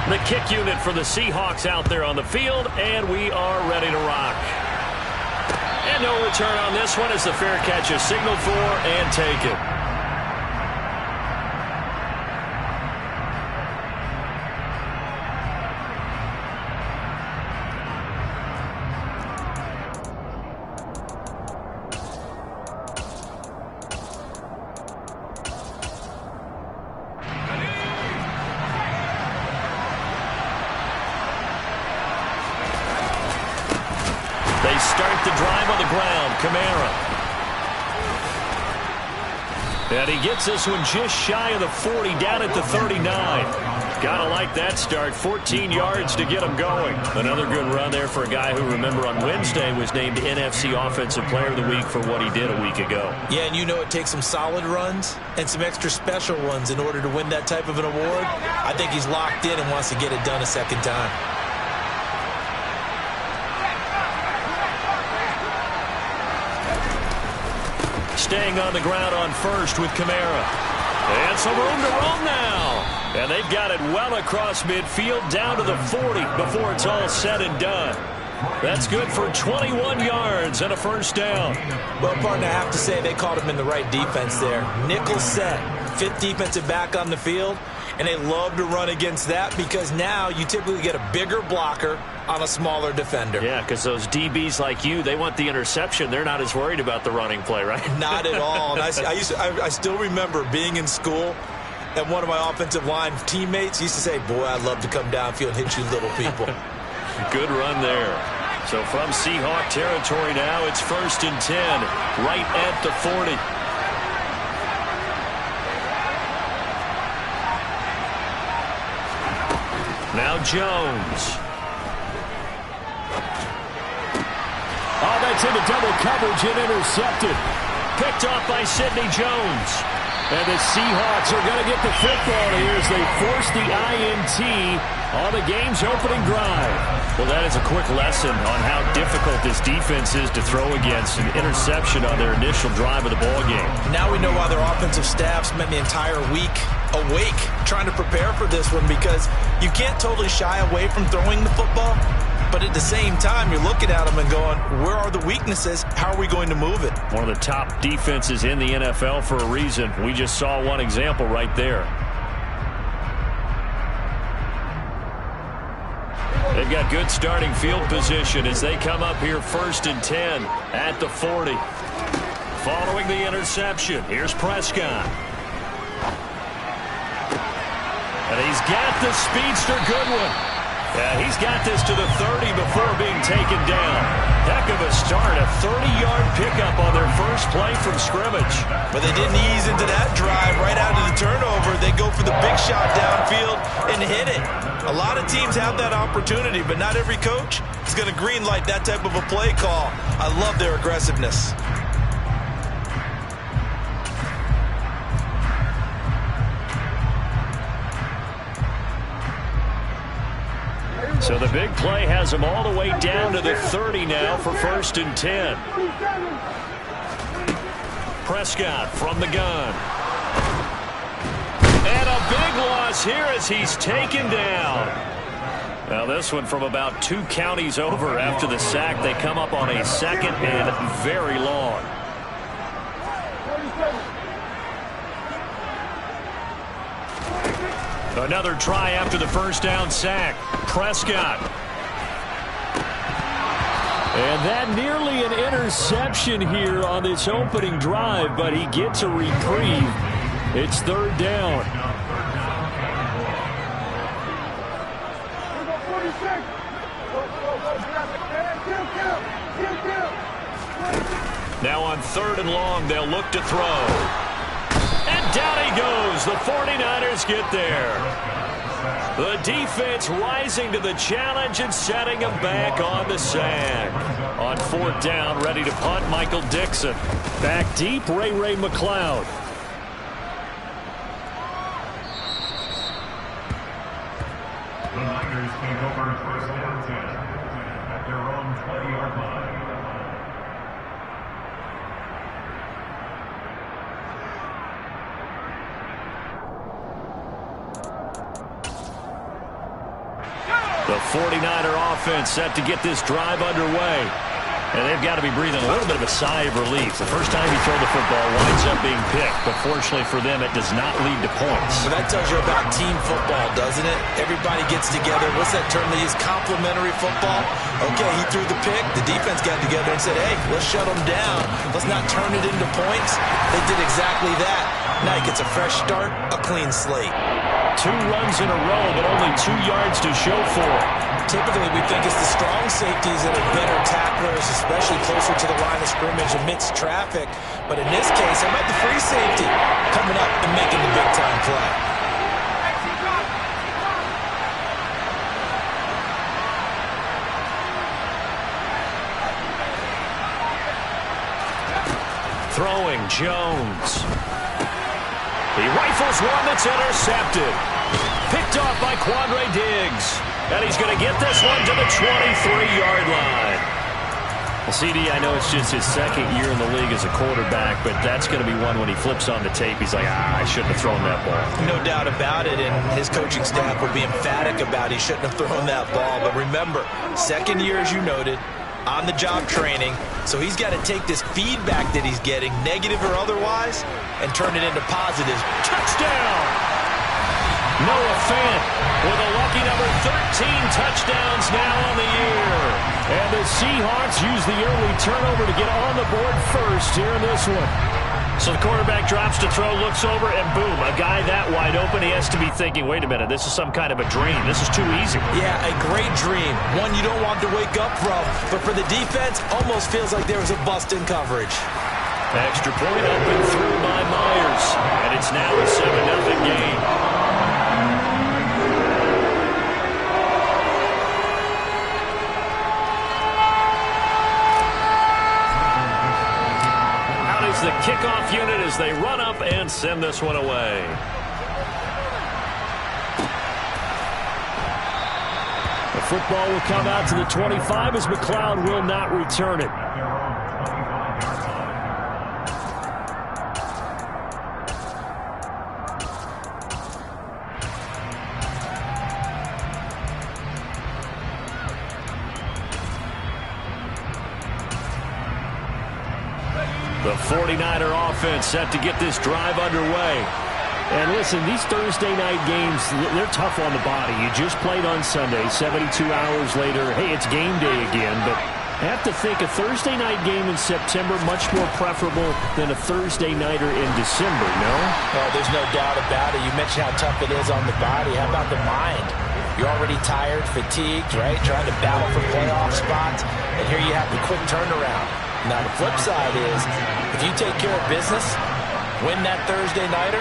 The kick unit for the Seahawks out there on the field, and we are ready to rock. And no return on this one as the fair catch is signaled for and taken. Start the drive on the ground. Kamara. And he gets this one just shy of the 40, down at the 39. Gotta like that start. 14 yards to get him going. Another good run there for a guy who, remember, on Wednesday was named NFC Offensive Player of the Week for what he did a week ago. Yeah, and you know it takes some solid runs and some extra special ones in order to win that type of an award. I think he's locked in and wants to get it done a second time. Staying on the ground on first with Kamara. And some room to roam now. And they've got it well across midfield down to the 40 before it's all said and done. That's good for 21 yards and a first down. Well, partner, I have to say they called him in the right defense there. Nickel set, fifth defensive back on the field. And they love to run against that because now you typically get a bigger blocker on a smaller defender. Yeah, because those DBs like you, they want the interception. They're not as worried about the running play, right? Not at all. And I still remember being in school, and one of my offensive line teammates used to say, boy, I'd love to come downfield and hit you little people. Good run there. So from Seahawk territory now, it's 1st and 10, right at the 40. Now Jones. Oh, that's into double coverage and intercepted. Picked off by Sidney Jones. And the Seahawks are going to get the football here as they force the INT on the game's opening drive. Well, that is a quick lesson on how difficult this defense is to throw against. An interception on their initial drive of the ballgame. Now we know why their offensive staff spent the entire week awake trying to prepare for this one, because you can't totally shy away from throwing the football, but at the same time you're looking at them and going, where are the weaknesses? How are we going to move it? One of the top defenses in the NFL for a reason. We just saw one example right there. They've got good starting field position as they come up here 1st and 10 at the 40. Following the interception, here's Prescott. And he's got the speedster Goodwin. Yeah, he's got this to the 30 before being taken down. Heck of a start, a 30-yard pickup on their first play from scrimmage. But they didn't ease into that drive right out of the turnover. They go for the big shot downfield and hit it. A lot of teams have that opportunity, but not every coach is going to green light that type of a play call. I love their aggressiveness. So the big play has them all the way down to the 30 now for 1st and 10. Prescott from the gun. And a big loss here as he's taken down. Now this one from about 2 counties over after the sack. They come up on a 2nd and very long. Another try after the first down sack. Prescott. And that nearly an interception here on this opening drive, but he gets a reprieve. It's 3rd down. Now on 3rd and long, they'll look to throw. And down he goes. The 49ers get there. The defense rising to the challenge and setting him back on the sack. On 4th down, ready to punt, Michael Dixon. Back deep, Ray McLeod. The Niners take over 1st and 10 at their own 20-yard line. The 49er offense set to get this drive underway. And they've got to be breathing a little bit of a sigh of relief. The first time you throw the football winds up being picked, but fortunately for them, it does not lead to points. So that tells you about team football, doesn't it? Everybody gets together. What's that term they use? Complementary football. Okay, he threw the pick. The defense got together and said, hey, let's shut them down. Let's not turn it into points. They did exactly that. Now he gets a fresh start, a clean slate. 2 runs in a row, but only 2 yards to show for it. Typically, we think it's the strong safeties that are better tacklers, especially closer to the line of scrimmage amidst traffic. But in this case, how about the free safety coming up and making the big-time play? Throwing, Jones. He rifles one that's intercepted. Picked off by Quandre Diggs. And he's going to get this one to the 23-yard line. Well, CD, I know it's just his second year in the league as a quarterback, but that's going to be one when he flips on the tape. He's like, I shouldn't have thrown that ball. No doubt about it, and his coaching staff will be emphatic about he shouldn't have thrown that ball. But remember, second year, as you noted, on-the-job training, so he's got to take this feedback that he's getting, negative or otherwise, and turn it into positive. Touchdown! Noah Fant with a lucky number 13 touchdowns now on the year. And the Seahawks use the early turnover to get on the board first here in this one. So the quarterback drops to throw, looks over, and boom, a guy that wide open, he has to be thinking, wait a minute, this is some kind of a dream. This is too easy. Yeah, a great dream. One you don't want to wake up from. But for the defense, almost feels like there was a bust in coverage. Extra point up and through by Myers. And it's now a 7-0 game. The kickoff unit as they run up and send this one away. The football will come out to the 25 as McLeod will not return it. The 49er offense set to get this drive underway. And listen, these Thursday night games, they're tough on the body. You just played on Sunday, 72 hours later. Hey, it's game day again, but I have to think a Thursday night game in September much more preferable than a Thursday nighter in December, no? Oh, there's no doubt about it. You mentioned how tough it is on the body. How about the mind? You're already tired, fatigued, right? Trying to battle for playoff spots, and here you have the quick turnaround. Now, the flip side is, if you take care of business, win that Thursday nighter,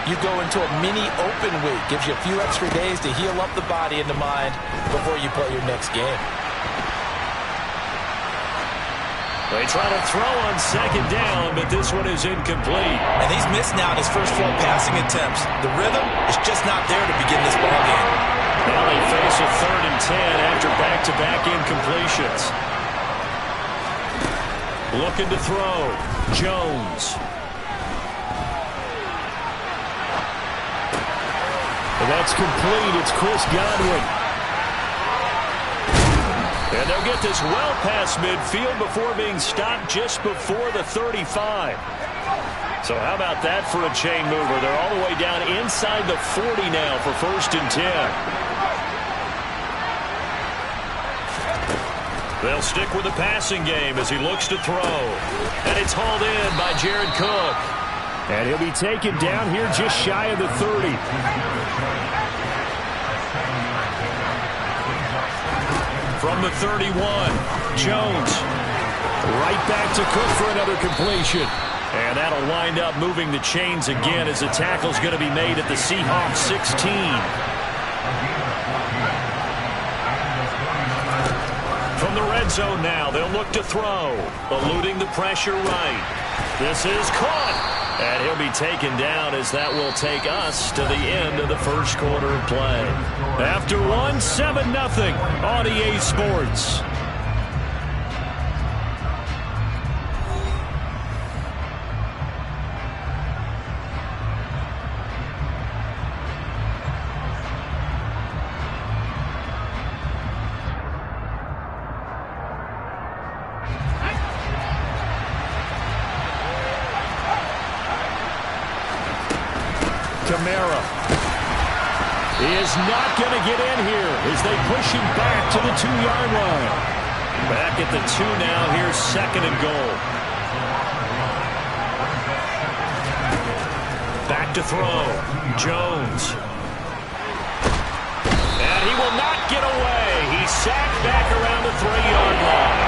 you go into a mini open week. Gives you a few extra days to heal up the body and the mind before you play your next game. They try to throw on second down, but this one is incomplete. And he's missed now his first 4 passing attempts. The rhythm is just not there to begin this ball game. Now they face a 3rd and 10 after back-to-back incompletions. Looking to throw. Jones. And that's complete. It's Chris Godwin. And they'll get this well past midfield before being stopped just before the 35. So how about that for a chain mover? They're all the way down inside the 40 now for 1st and 10. They'll stick with the passing game as he looks to throw. And it's hauled in by Jared Cook. And he'll be taken down here just shy of the 30. From the 31, Jones. Right back to Cook for another completion. And that'll wind up moving the chains again as the tackle's going to be made at the Seahawks 16. From the red zone now, they'll look to throw. Eluding the pressure right. This is caught. And he'll be taken down as that will take us to the end of the first quarter of play. After 7-0 on EA Sports. Kamara. He is not going to get in here as they push him back to the 2-yard line. Back at the 2 now. Here's 2nd and goal. Back to throw. Jones. And he will not get away. He's sacked back around the 3-yard line.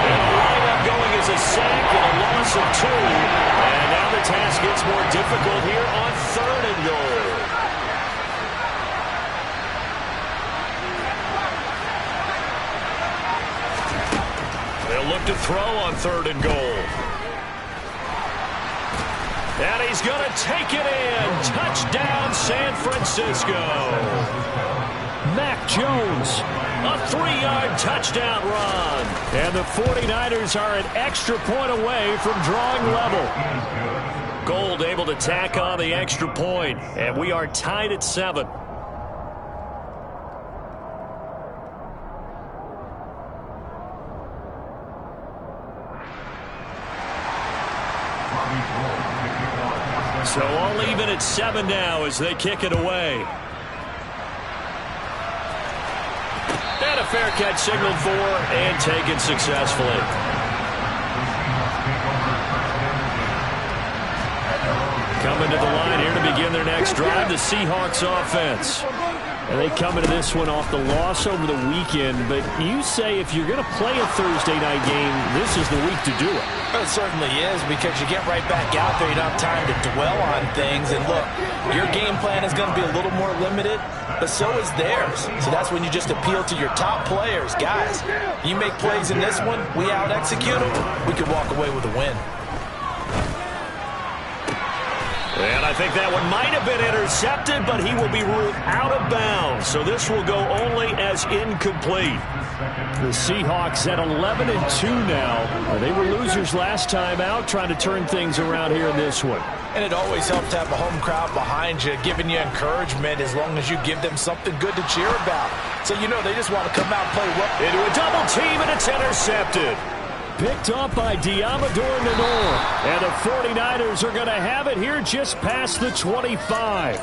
And the lineup going as a sack and a loss of 2. And now the task gets more difficult here on 3rd and goal. They'll look to throw on 3rd and goal. And he's going to take it in. Touchdown, San Francisco. Mac Jones, a 3-yard touchdown run. And the 49ers are an extra point away from drawing level. Gold able to tack on the extra point, and we are tied at 7. So all even at 7 now as they kick it away. And a fair catch signaled for and taken successfully. Coming to the line here to begin their next drive, the Seahawks offense. And they come into this one off the loss over the weekend, but you say if you're going to play a Thursday night game, this is the week to do it. Well, it certainly is, because you get right back out there. You don't have time to dwell on things. And look, your game plan is going to be a little more limited, but so is theirs. So that's when you just appeal to your top players. Guys, you make plays in this one, we out-execute them, we could walk away with a win. And I think that one might have been intercepted, but he will be ruled out of bounds. So this will go only as incomplete. The Seahawks at 11-2 now. They were losers last time out, trying to turn things around here in this one. And it always helps to have a home crowd behind you, giving you encouragement as long as you give them something good to cheer about. So you know they just want to come out and play well. Into a double team, and it's intercepted. Picked off by Diamador Nanor. And the 49ers are going to have it here just past the 25.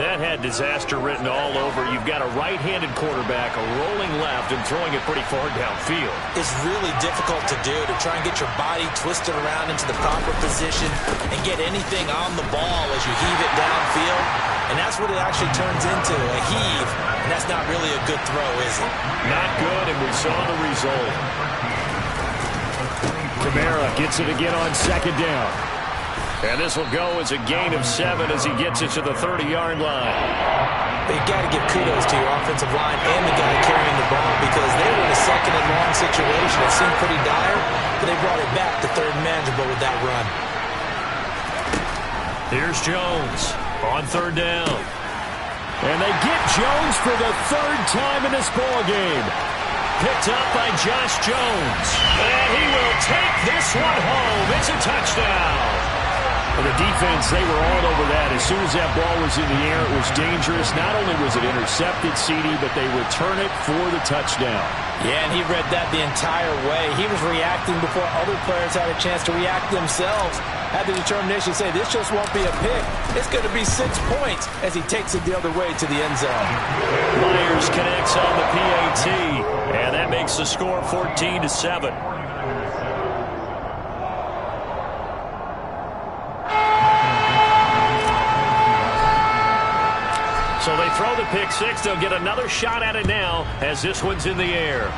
That had disaster written all over. You've got a right-handed quarterback, a rolling left, and throwing it pretty far downfield. It's really difficult to do, to try and get your body twisted around into the proper position and get anything on the ball as you heave it downfield. And that's what it actually turns into, a heave. And that's not really a good throw, is it? Not good, and we saw the result. Kamara gets it again on 2nd down. And this will go as a gain of 7 as he gets it to the 30-yard line. You've got to give kudos to your offensive line and the guy carrying the ball, because they were in a 2nd and long situation. It seemed pretty dire, but they brought it back to 3rd and manageable with that run. Here's Jones on 3rd down. And they get Jones for the 3rd time in this ball game. Picked up by Josh Jones. And he will take this one home. It's a touchdown. And the defense, they were all over that. As soon as that ball was in the air, it was dangerous. Not only was it intercepted, CD, but they return it for the touchdown. Yeah, and he read that the entire way. He was reacting before other players had a chance to react themselves. Had the determination to say, this just won't be a pick. It's going to be 6 points as he takes it the other way to the end zone. Myers connects on the PAT, and that makes the score 14-7. So they throw the pick 6. They'll get another shot at it now as this one's in the air.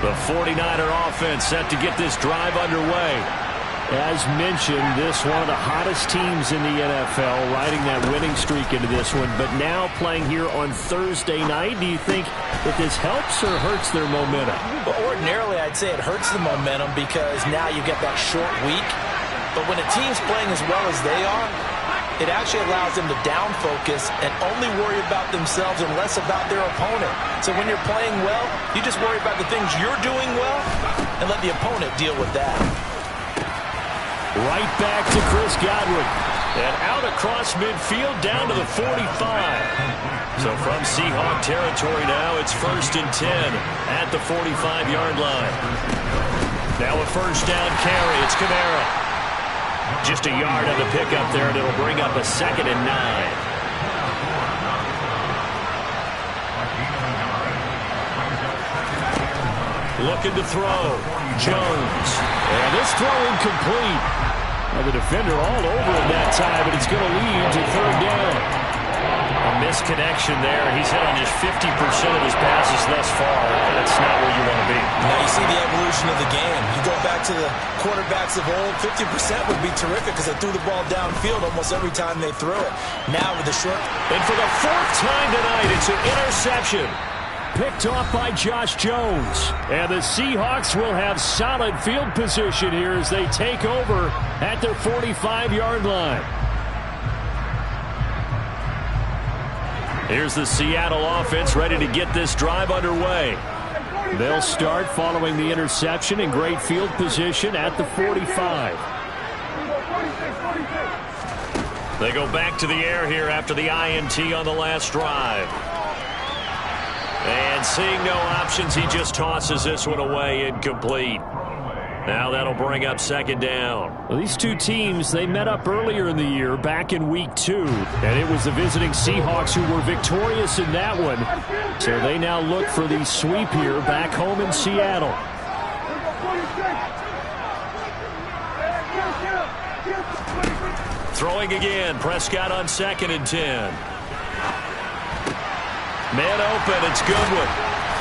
The 49er offense set to get this drive underway. As mentioned, this one of the hottest teams in the NFL, riding that winning streak into this one, but now playing here on Thursday night. Do you think that this helps or hurts their momentum? Well, ordinarily, I'd say it hurts the momentum because now you get that short week. But when a team's playing as well as they are, it actually allows them to down focus and only worry about themselves and less about their opponent. So when you're playing well, you just worry about the things you're doing well and let the opponent deal with that. Right back to Chris Godwin. And out across midfield down to the 45. So from Seahawk territory now, it's 1st and 10 at the 45-yard line. Now a first down carry. It's Kamara. Just a yard on the pickup there, and it'll bring up a 2nd and 9. Looking to throw. Jones. And this throw incomplete. Well, the defender all over him that time, but it's going to lead to 3rd down. A misconnection there. He's hit on just 50% of his passes thus far. That's not where you want to be. Now you see the evolution of the game. You go back to the quarterbacks of old, 50% would be terrific because they threw the ball downfield almost every time they threw it. Now with the short. And for the 4th time tonight, it's an interception. Picked off by Josh Jones. And the Seahawks will have solid field position here as they take over at their 45-yard line. Here's the Seattle offense ready to get this drive underway. They'll start following the interception in great field position at the 45. They go back to the air here after the INT on the last drive. And seeing no options, he just tosses this one away, incomplete. Now that'll bring up 2nd down. Well, these two teams, they met up earlier in the year, back in week 2. And it was the visiting Seahawks who were victorious in that one. So they now look for the sweep here back home in Seattle. Throwing again, Prescott on 2nd and 10. Man open, it's Goodwin.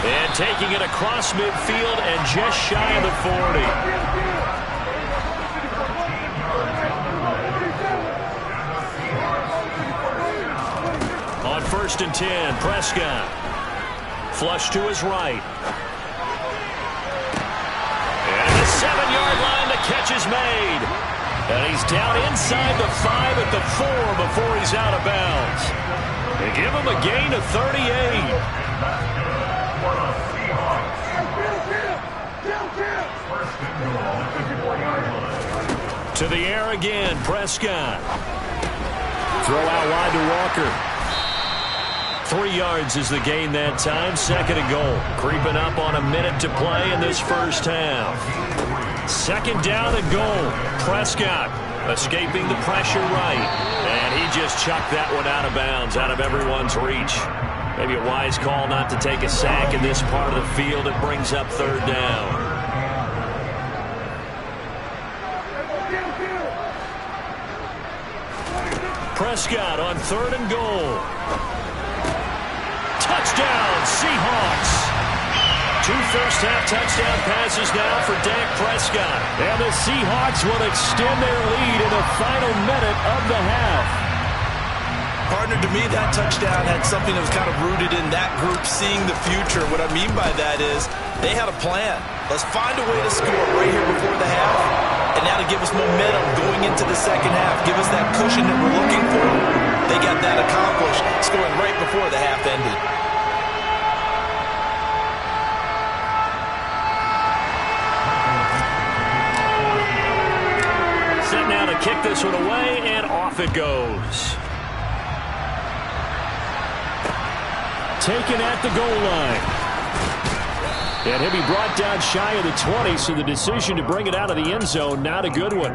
And taking it across midfield and just shy of the 40. On 1st and 10, Prescott. Flush to his right. And at the 7-yard line, the catch is made. And he's down inside the 5 at the 4 before he's out of bounds. They give him a gain of 38. To the air again, Prescott. Throw out wide to Walker. 3 yards is the gain that time. 2nd and goal. Creeping up on a minute to play in this first half. 2nd down and goal. Prescott escaping the pressure right. And he just chucked that one out of bounds, out of everyone's reach. Maybe a wise call not to take a sack in this part of the field. It brings up 3rd down. Prescott on 3rd and goal. Touchdown, Seahawks. 2 first-half touchdown passes now for Dak Prescott. And the Seahawks will extend their lead in the final minute of the half. Partner, to me, that touchdown had something that was kind of rooted in that group seeing the future. What I mean by that is they had a plan. Let's find a way to score right here before the half. And now to give us momentum going into the second half. Give us that cushion that we're looking for. They got that accomplished, scoring right before the half ended. Set now to kick this one away, and off it goes. Taken at the goal line. And he'll be brought down shy of the 20, so the decision to bring it out of the end zone, not a good one.